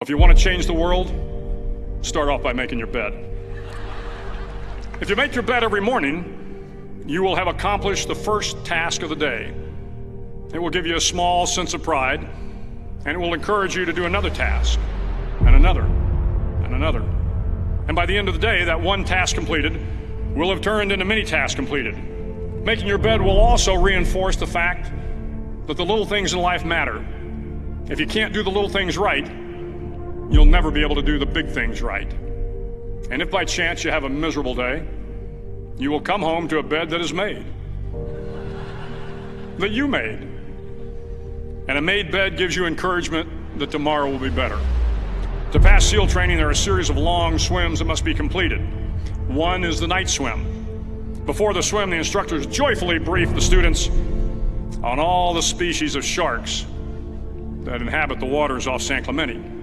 If you want to change the world, start off by making your bed. If you make your bed every morning, you will have accomplished the first task of the day. It will give you a small sense of pride, and it will encourage you to do another task, and another, and another. And by the end of the day, that one task completed will have turned into many tasks completed. Making your bed will also reinforce the fact that the little things in life matter. If you can't do the little things right, you'll never be able to do the big things right. And if by chance you have a miserable day, you will come home to a bed that is made, that you made. And a made bed gives you encouragement that tomorrow will be better. To pass SEAL training, there are a series of long swims that must be completed. One is the night swim. Before the swim, the instructors joyfully brief the students on all the species of sharks that inhabit the waters off San Clemente.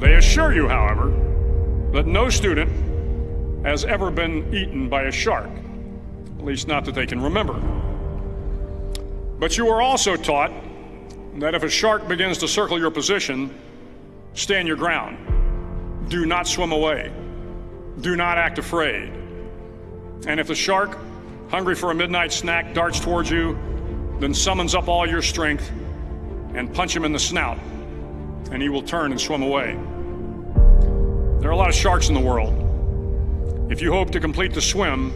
They assure you, however, that no student has ever been eaten by a shark, at least not that they can remember. But you are also taught that if a shark begins to circle your position, stand your ground. Do not swim away. Do not act afraid. And if the shark, hungry for a midnight snack, darts towards you, then summons up all your strength and punch him in the snout, and he will turn and swim away. There are a lot of sharks in the world. If you hope to complete the swim,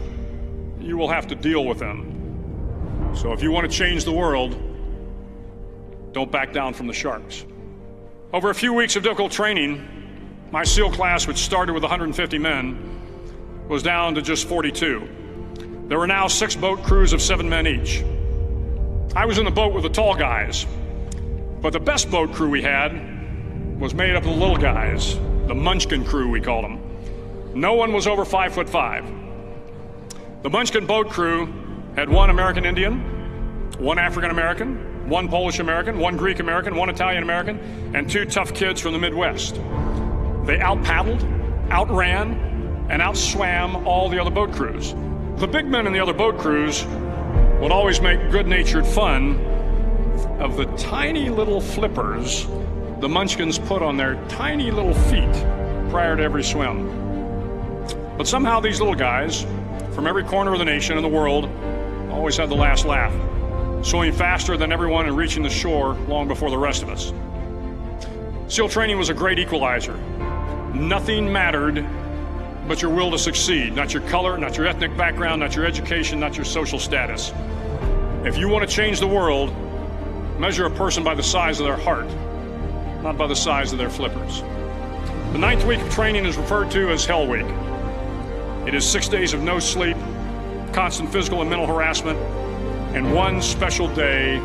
you will have to deal with them. So if you want to change the world, don't back down from the sharks. Over a few weeks of difficult training, my SEAL class, which started with 150 men, was down to just 42. There were now 6 boat crews of 7 men each. I was in the boat with the tall guys, but the best boat crew we had was made up of the little guys, the Munchkin crew, we called them. No one was over 5'5". The Munchkin boat crew had 1 American Indian, 1 African American, 1 Polish American, 1 Greek American, 1 Italian American, and 2 tough kids from the Midwest. They out-paddled, outran, and outswam all the other boat crews. The big men in the other boat crews would always make good-natured fun of the tiny little flippers the Munchkins put on their tiny little feet prior to every swim. But somehow these little guys from every corner of the nation and the world always had the last laugh, swimming faster than everyone and reaching the shore long before the rest of us. SEAL training was a great equalizer. Nothing mattered but your will to succeed, not your color, not your ethnic background, not your education, not your social status. If you want to change the world, measure a person by the size of their heart, not by the size of their flippers. The 9th week of training is referred to as Hell Week. It is 6 days of no sleep, constant physical and mental harassment, and 1 special day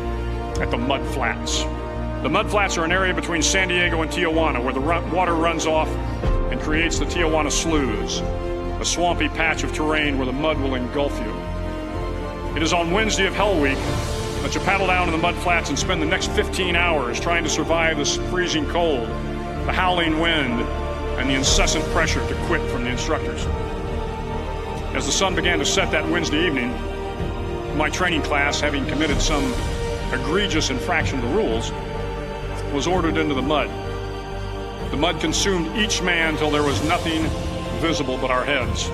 at the Mud Flats. The Mud Flats are an area between San Diego and Tijuana where the water runs off and creates the Tijuana Sloughs, a swampy patch of terrain where the mud will engulf you. It is on Wednesday of Hell Week that you paddle down in the mud flats and spend the next 15 hours trying to survive the freezing cold, the howling wind, and the incessant pressure to quit from the instructors. As the sun began to set that Wednesday evening, my training class, having committed some egregious infraction to the rules, was ordered into the mud. The mud consumed each man till there was nothing visible but our heads.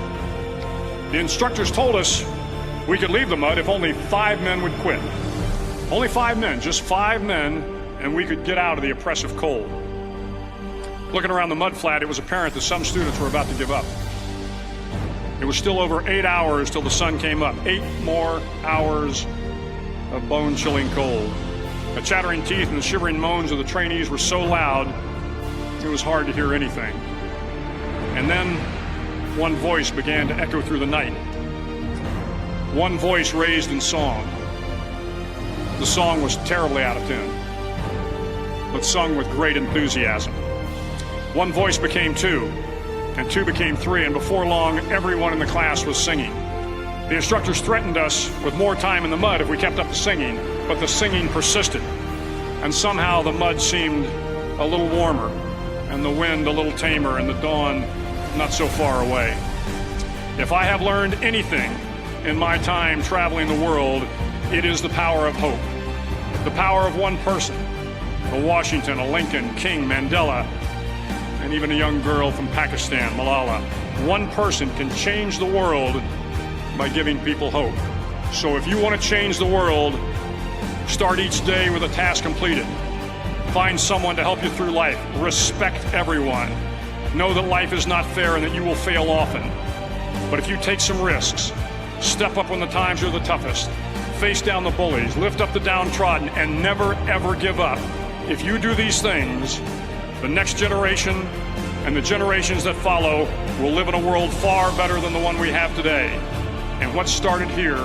The instructors told us we could leave the mud if only 5 men would quit. Only 5 men, just 5 men, and we could get out of the oppressive cold. Looking around the mud flat, it was apparent that some students were about to give up. It was still over 8 hours till the sun came up. 8 more hours of bone-chilling cold. The chattering teeth and the shivering moans of the trainees were so loud, it was hard to hear anything. And then one voice began to echo through the night. One voice raised in song. The song was terribly out of tune, but sung with great enthusiasm. One voice became 2, and 2 became 3, and before long, everyone in the class was singing. The instructors threatened us with more time in the mud if we kept up the singing, but the singing persisted, and somehow the mud seemed a little warmer, and the wind a little tamer, and the dawn not so far away. If I have learned anything in my time traveling the world, it is the power of hope, the power of one person, a Washington, a Lincoln, King, Mandela, and even a young girl from Pakistan, Malala. One person can change the world by giving people hope. So if you want to change the world, start each day with a task completed. Find someone to help you through life. Respect everyone. Know that life is not fair and that you will fail often. But if you take some risks, step up when the times are the toughest, face down the bullies, lift up the downtrodden, and never ever give up. If you do these things, the next generation and the generations that follow will live in a world far better than the one we have today. And what started here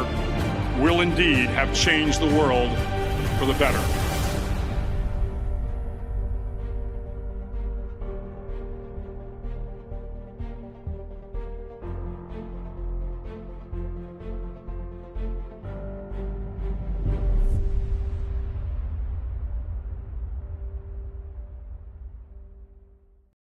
will indeed have changed the world for the better.